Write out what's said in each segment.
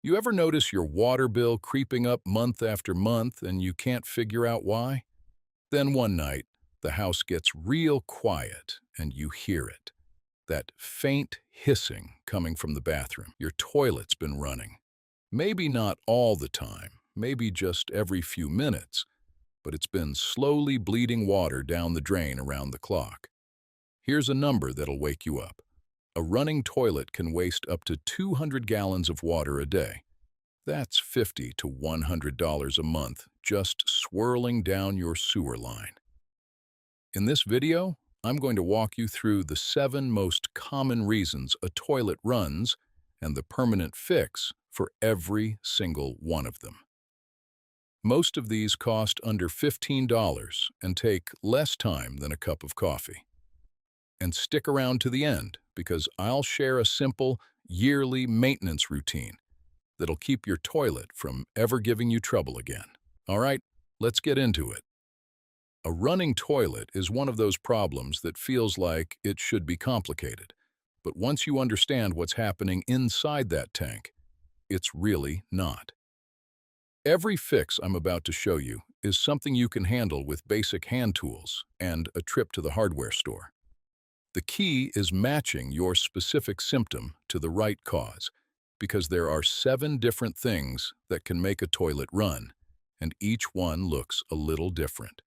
You ever notice your water bill creeping up month after month and you can't figure out why? Then one night, the house gets real quiet and you hear it. That faint hissing coming from the bathroom. Your toilet's been running. Maybe not all the time, maybe just every few minutes, but it's been slowly bleeding water down the drain around the clock. Here's a number that'll wake you up. A running toilet can waste up to 200 gallons of water a day. That's $50 to $100 a month just swirling down your sewer line. In this video, I'm going to walk you through the 7 most common reasons a toilet runs and the permanent fix for every single one of them. Most of these cost under $15 and take less time than a cup of coffee. And stick around to the end because I'll share a simple, yearly maintenance routine that'll keep your toilet from ever giving you trouble again. All right, let's get into it. A running toilet is one of those problems that feels like it should be complicated. But once you understand what's happening inside that tank, it's really not. Every fix I'm about to show you is something you can handle with basic hand tools and a trip to the hardware store. The key is matching your specific symptom to the right cause, because there are 7 different things that can make a toilet run, and each one looks a little different.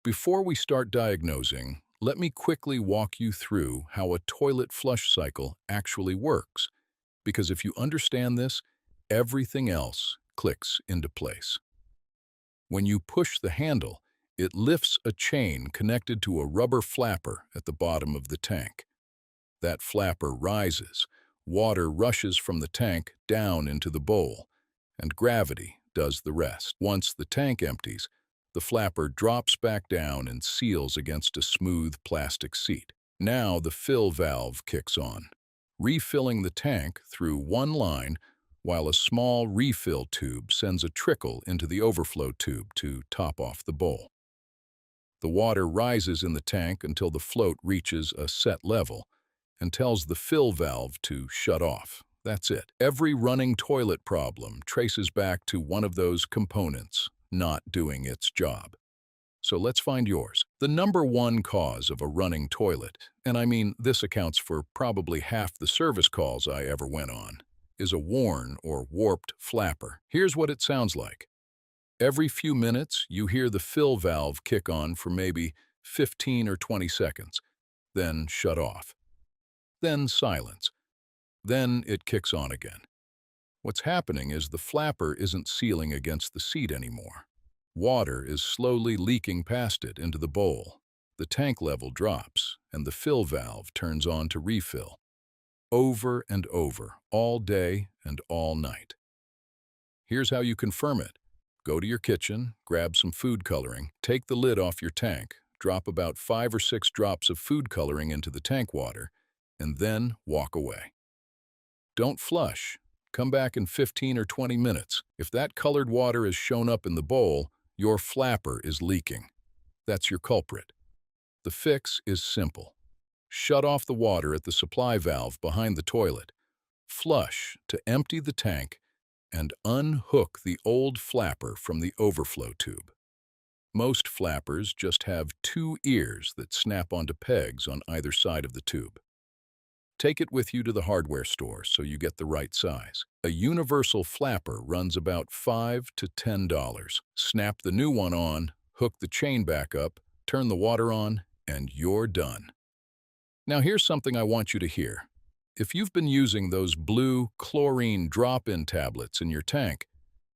Before we start diagnosing, let me quickly walk you through how a toilet flush cycle actually works, because if you understand this, everything else clicks into place. When you push the handle, it lifts a chain connected to a rubber flapper at the bottom of the tank. That flapper rises, water rushes from the tank down into the bowl, and gravity does the rest. Once the tank empties, the flapper drops back down and seals against a smooth plastic seat. Now the fill valve kicks on, refilling the tank through one line while a small refill tube sends a trickle into the overflow tube to top off the bowl. The water rises in the tank until the float reaches a set level and tells the fill valve to shut off. That's it. Every running toilet problem traces back to one of those components not doing its job. So let's find yours. The number one cause of a running toilet, and I mean this accounts for probably half the service calls I ever went on, is a worn or warped flapper. Here's what it sounds like. Every few minutes, you hear the fill valve kick on for maybe 15 or 20 seconds, then shut off. Then silence. Then it kicks on again. What's happening is the flapper isn't sealing against the seat anymore. Water is slowly leaking past it into the bowl. The tank level drops, and the fill valve turns on to refill. Over and over, all day and all night. Here's how you confirm it. Go to your kitchen, grab some food coloring, take the lid off your tank, drop about 5 or 6 drops of food coloring into the tank water, and then walk away. Don't flush. Come back in 15 or 20 minutes. If that colored water has shown up in the bowl, your flapper is leaking. That's your culprit. The fix is simple. Shut off the water at the supply valve behind the toilet. Flush to empty the tank and unhook the old flapper from the overflow tube. Most flappers just have 2 ears that snap onto pegs on either side of the tube. Take it with you to the hardware store so you get the right size. A universal flapper runs about $5 to $10. Snap the new one on, hook the chain back up, turn the water on, and you're done. Now here's something I want you to hear. If you've been using those blue chlorine drop-in tablets in your tank,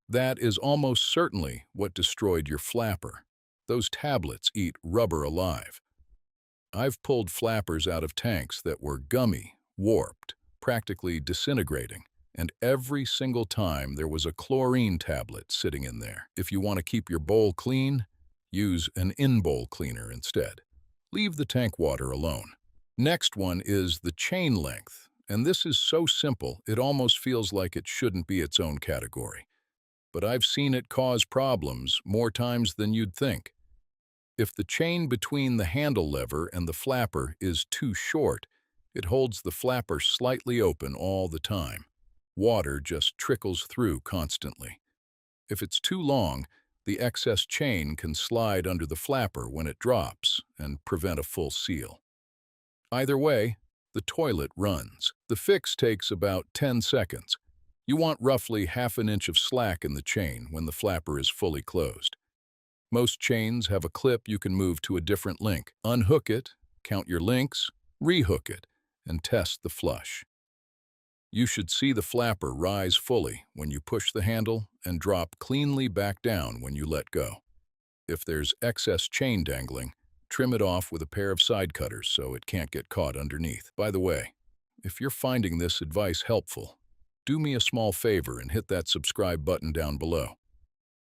that is almost certainly what destroyed your flapper. Those tablets eat rubber alive. I've pulled flappers out of tanks that were gummy, warped, practically disintegrating, and every single time there was a chlorine tablet sitting in there. If you want to keep your bowl clean, use an in-bowl cleaner instead. Leave the tank water alone. Next one is the chain length. And this is so simple, it almost feels like it shouldn't be its own category. But I've seen it cause problems more times than you'd think. If the chain between the handle lever and the flapper is too short, it holds the flapper slightly open all the time. Water just trickles through constantly. If it's too long, the excess chain can slide under the flapper when it drops and prevent a full seal. Either way, the toilet runs. The fix takes about 10 seconds. You want roughly half an inch of slack in the chain when the flapper is fully closed. Most chains have a clip you can move to a different link. Unhook it, count your links, rehook it, and test the flush. You should see the flapper rise fully when you push the handle and drop cleanly back down when you let go. If there's excess chain dangling, trim it off with a pair of side cutters so it can't get caught underneath. By the way, if you're finding this advice helpful, do me a small favor and hit that subscribe button down below.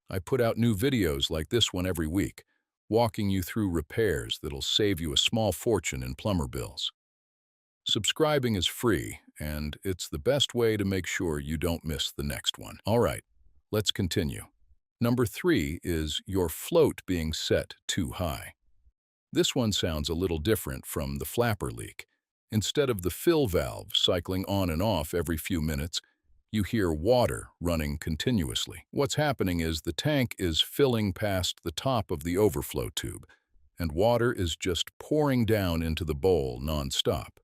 I put out new videos like this one every week, walking you through repairs that'll save you a small fortune in plumber bills. Subscribing is free, and it's the best way to make sure you don't miss the next one. All right, let's continue. Number 3 is your float being set too high. This one sounds a little different from the flapper leak. Instead of the fill valve cycling on and off every few minutes, you hear water running continuously. What's happening is the tank is filling past the top of the overflow tube, and water is just pouring down into the bowl non-stop.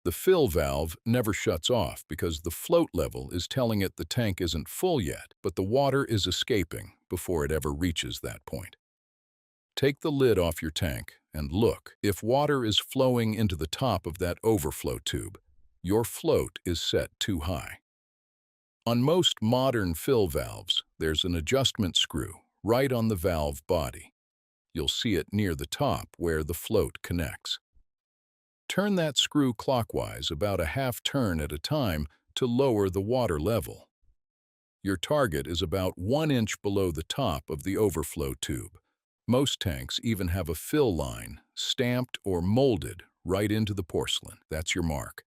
The fill valve never shuts off because the float level is telling it the tank isn't full yet, but the water is escaping before it ever reaches that point. Take the lid off your tank and look. If water is flowing into the top of that overflow tube, your float is set too high. On most modern fill valves, there's an adjustment screw right on the valve body. You'll see it near the top where the float connects. Turn that screw clockwise about a half turn at a time to lower the water level. Your target is about 1 inch below the top of the overflow tube. Most tanks even have a fill line stamped or molded right into the porcelain. That's your mark.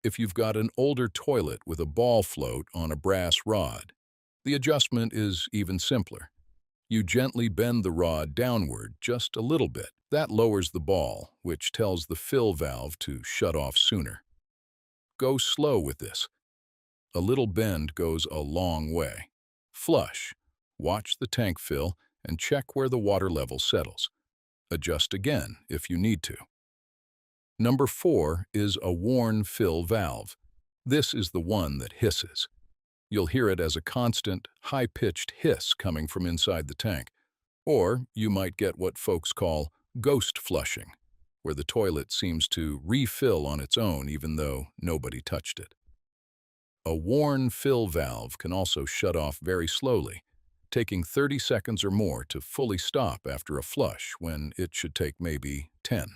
If you've got an older toilet with a ball float on a brass rod, the adjustment is even simpler. You gently bend the rod downward just a little bit. That lowers the ball, which tells the fill valve to shut off sooner. Go slow with this. A little bend goes a long way. Flush. Watch the tank fill and check where the water level settles. Adjust again if you need to. Number 4 is a worn fill valve. This is the one that hisses. You'll hear it as a constant, high-pitched hiss coming from inside the tank. Or you might get what folks call ghost flushing, where the toilet seems to refill on its own even though nobody touched it. A worn fill valve can also shut off very slowly, taking 30 seconds or more to fully stop after a flush when it should take maybe 10.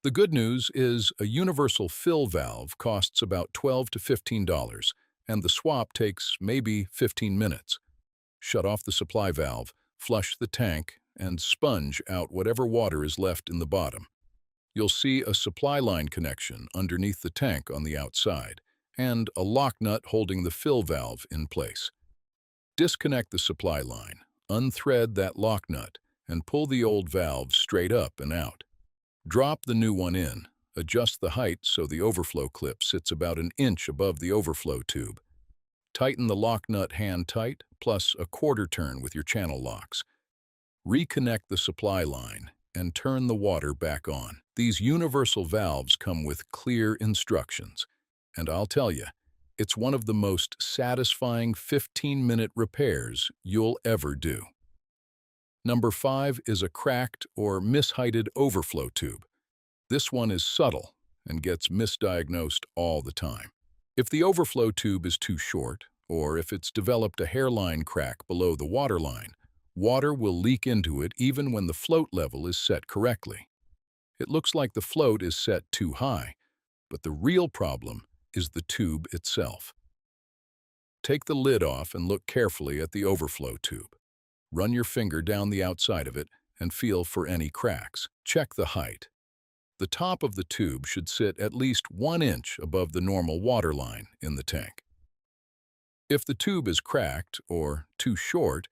The good news is a universal fill valve costs about $12 to $15, and the swap takes maybe 15 minutes. Shut off the supply valve, flush the tank, and sponge out whatever water is left in the bottom. You'll see a supply line connection underneath the tank on the outside, and a lock nut holding the fill valve in place. Disconnect the supply line, unthread that lock nut, and pull the old valve straight up and out. Drop the new one in. Adjust the height so the overflow clip sits about an inch above the overflow tube. Tighten the lock nut hand tight, plus a quarter turn with your channel locks. Reconnect the supply line and turn the water back on. These universal valves come with clear instructions, and I'll tell you, it's one of the most satisfying 15-minute repairs you'll ever do. Number 5 is a cracked or misheighted overflow tube. This one is subtle and gets misdiagnosed all the time. If the overflow tube is too short, or if it's developed a hairline crack below the water line, water will leak into it even when the float level is set correctly. It looks like the float is set too high, but the real problem is the tube itself. Take the lid off and look carefully at the overflow tube. Run your finger down the outside of it and feel for any cracks. Check the height. The top of the tube should sit at least 1 inch above the normal water line in the tank. If the tube is cracked or too short,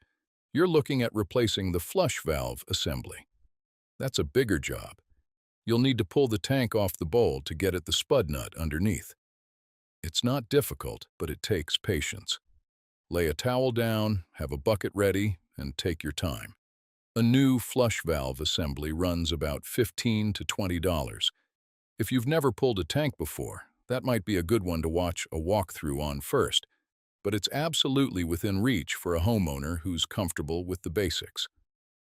you're looking at replacing the flush valve assembly. That's a bigger job. You'll need to pull the tank off the bowl to get at the spud nut underneath. It's not difficult, but it takes patience. Lay a towel down, have a bucket ready, and take your time. A new flush valve assembly runs about $15 to $20. If you've never pulled a tank before, that might be a good one to watch a walkthrough on first, but it's absolutely within reach for a homeowner who's comfortable with the basics.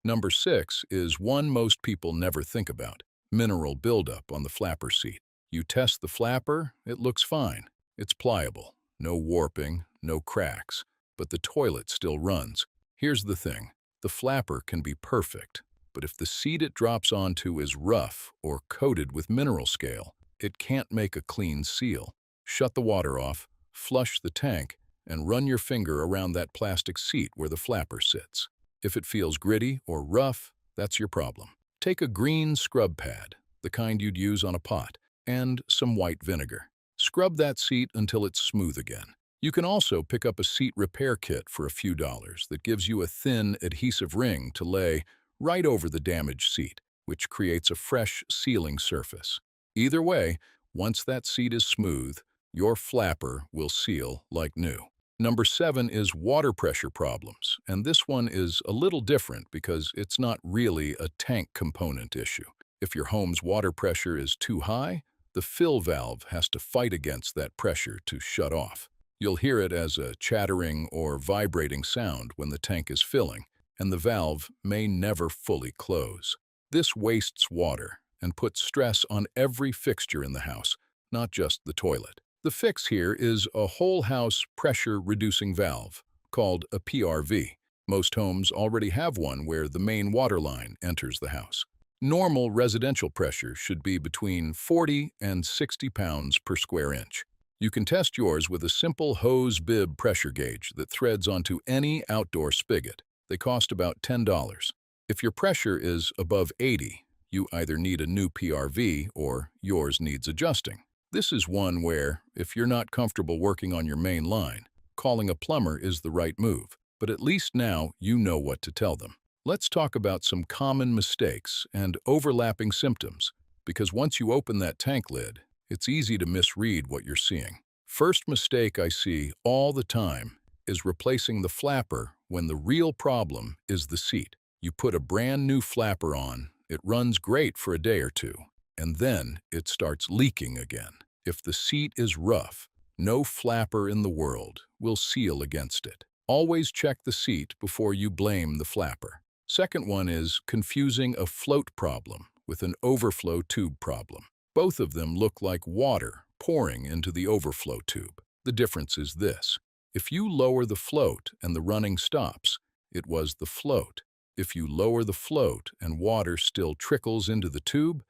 Number 6 is one most people never think about: mineral buildup on the flapper seat. You test the flapper, it looks fine. It's pliable, no warping, no cracks, but the toilet still runs. Here's the thing: the flapper can be perfect, but if the seat it drops onto is rough or coated with mineral scale, it can't make a clean seal. Shut the water off, flush the tank, and run your finger around that plastic seat where the flapper sits. If it feels gritty or rough, that's your problem. Take a green scrub pad, the kind you'd use on a pot, and some white vinegar. Scrub that seat until it's smooth again. You can also pick up a seat repair kit for a few dollars that gives you a thin, adhesive ring to lay right over the damaged seat, which creates a fresh sealing surface. Either way, once that seat is smooth, your flapper will seal like new. Number 7 is water pressure problems, and this one is a little different because it's not really a tank component issue. If your home's water pressure is too high, the fill valve has to fight against that pressure to shut off. You'll hear it as a chattering or vibrating sound when the tank is filling, and the valve may never fully close. This wastes water and puts stress on every fixture in the house, not just the toilet. The fix here is a whole house pressure reducing valve, called a PRV. Most homes already have one where the main water line enters the house. Normal residential pressure should be between 40 and 60 pounds per square inch. You can test yours with a simple hose bib pressure gauge that threads onto any outdoor spigot. They cost about $10. If your pressure is above 80, you either need a new PRV or yours needs adjusting. This is one where, if you're not comfortable working on your main line, calling a plumber is the right move, but at least now you know what to tell them. Let's talk about some common mistakes and overlapping symptoms, because once you open that tank lid, it's easy to misread what you're seeing. First mistake I see all the time is replacing the flapper when the real problem is the seat. You put a brand new flapper on, it runs great for a day or two, and then it starts leaking again. If the seat is rough, no flapper in the world will seal against it. Always check the seat before you blame the flapper. Second one is confusing a float problem with an overflow tube problem. Both of them look like water pouring into the overflow tube. The difference is this: if you lower the float and the running stops, it was the float. If you lower the float and water still trickles into the tube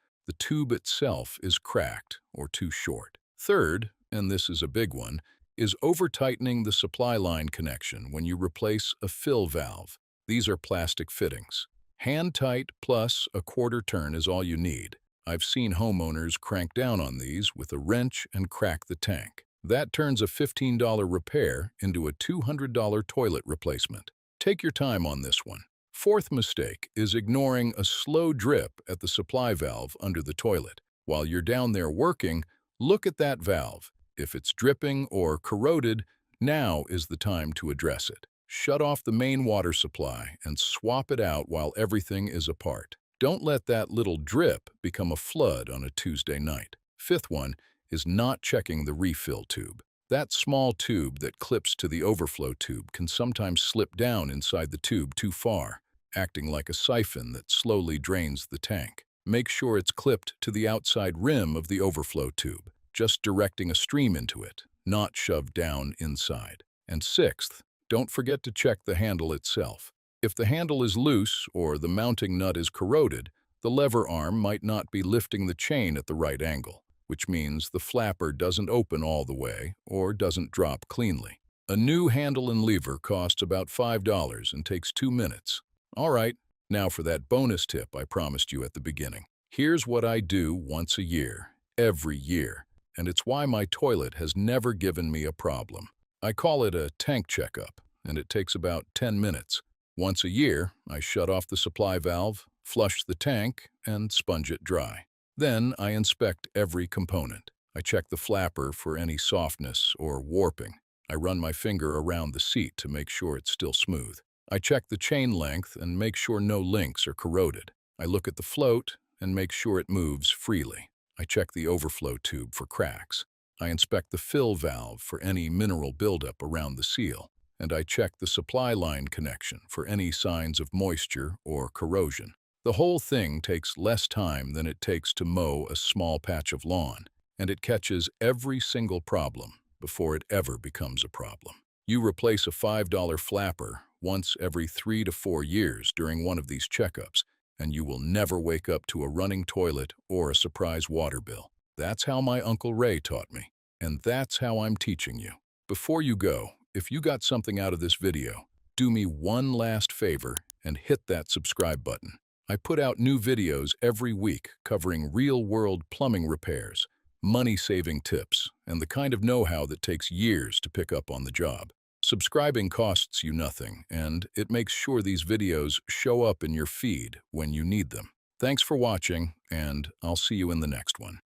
itself is cracked or too short. Third, and this is a big one, is over-tightening the supply line connection when you replace a fill valve. These are plastic fittings. Hand tight plus a quarter turn is all you need. I've seen homeowners crank down on these with a wrench and crack the tank. That turns a $15 repair into a $200 toilet replacement. Take your time on this one. Fourth mistake is ignoring a slow drip at the supply valve under the toilet. While you're down there working, look at that valve. If it's dripping or corroded, now is the time to address it. Shut off the main water supply and swap it out while everything is apart. Don't let that little drip become a flood on a Tuesday night. Fifth one is not checking the refill tube. That small tube that clips to the overflow tube can sometimes slip down inside the tube too far, acting like a siphon that slowly drains the tank. Make sure it's clipped to the outside rim of the overflow tube, just directing a stream into it, not shoved down inside. And sixth, don't forget to check the handle itself. If the handle is loose or the mounting nut is corroded, the lever arm might not be lifting the chain at the right angle, which means the flapper doesn't open all the way or doesn't drop cleanly. A new handle and lever costs about $5 and takes 2 minutes. All right, now for that bonus tip I promised you at the beginning. Here's what I do once a year, every year, and it's why my toilet has never given me a problem. I call it a tank checkup, and it takes about 10 minutes. Once a year, I shut off the supply valve, flush the tank, and sponge it dry. Then I inspect every component. I check the flapper for any softness or warping. I run my finger around the seat to make sure it's still smooth. I check the chain length and make sure no links are corroded. I look at the float and make sure it moves freely. I check the overflow tube for cracks. I inspect the fill valve for any mineral buildup around the seal. And I check the supply line connection for any signs of moisture or corrosion. The whole thing takes less time than it takes to mow a small patch of lawn, and it catches every single problem before it ever becomes a problem. You replace a $5 flapper once every 3 to 4 years during one of these checkups, and you will never wake up to a running toilet or a surprise water bill. That's how my Uncle Ray taught me, and that's how I'm teaching you. Before you go, if you got something out of this video, do me one last favor and hit that subscribe button. I put out new videos every week covering real-world plumbing repairs, money-saving tips, and the kind of know-how that takes years to pick up on the job. Subscribing costs you nothing, and it makes sure these videos show up in your feed when you need them. Thanks for watching, and I'll see you in the next one.